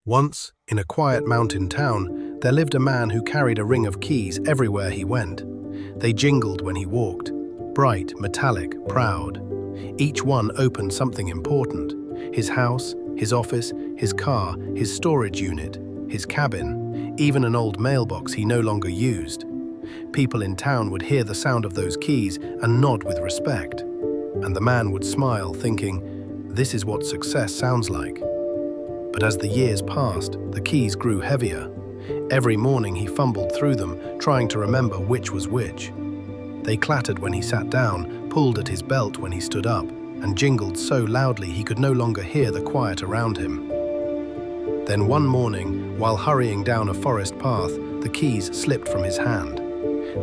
Once, in a quiet mountain town, there lived a man who carried a ring of keys everywhere he went. They jingled when he walked, bright, metallic, proud. Each one opened something important: his house, his office, his car, his storage unit, his cabin, even an old mailbox he no longer used. People in town would hear the sound of those keys and nod with respect. And the man would smile, thinking, "This is what success sounds like." But as the years passed, the keys grew heavier. Every morning he fumbled through them, trying to remember which was which. They clattered when he sat down, pulled at his belt when he stood up, and jingled so loudly he could no longer hear the quiet around him. Then one morning, while hurrying down a forest path, the keys slipped from his hand.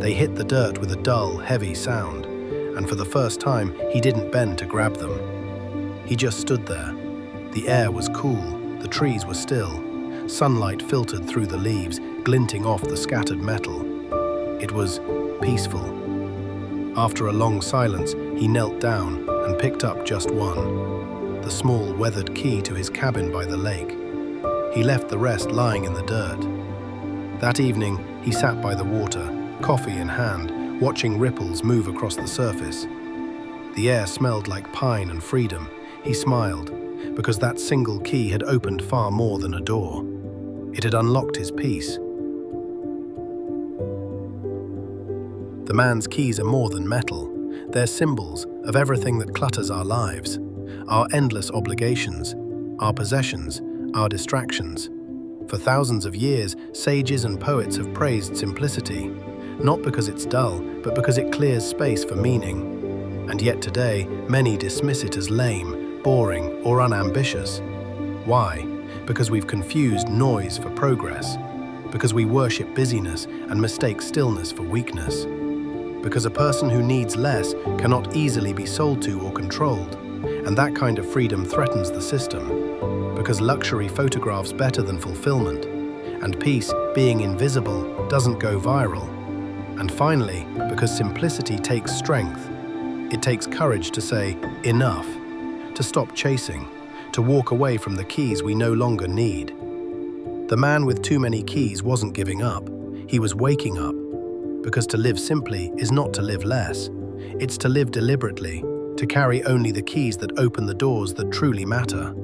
They hit the dirt with a dull, heavy sound, and for the first time, he didn't bend to grab them. He just stood there. The air was cool, the trees were still. Sunlight filtered through the leaves, glinting off the scattered metal. It was peaceful. After a long silence, he knelt down and picked up just one, the small, weathered key to his cabin by the lake. He left the rest lying in the dirt. That evening, he sat by the water, coffee in hand, watching ripples move across the surface. The air smelled like pine and freedom. He smiled, because that single key had opened far more than a door. It had unlocked his peace. The man's keys are more than metal. They're symbols of everything that clutters our lives, our endless obligations, our possessions, our distractions. For thousands of years, sages and poets have praised simplicity, not because it's dull, but because it clears space for meaning. And yet today, many dismiss it as lame, boring, or unambitious. Why? Because we've confused noise for progress. Because we worship busyness and mistake stillness for weakness. Because a person who needs less cannot easily be sold to or controlled, and that kind of freedom threatens the system. Because luxury photographs better than fulfillment, and peace, being invisible, doesn't go viral. And finally, because simplicity takes strength. It takes courage to say, enough, to stop chasing, to walk away from the keys we no longer need. The man with too many keys wasn't giving up, he was waking up. Because to live simply is not to live less. It's to live deliberately, to carry only the keys that open the doors that truly matter.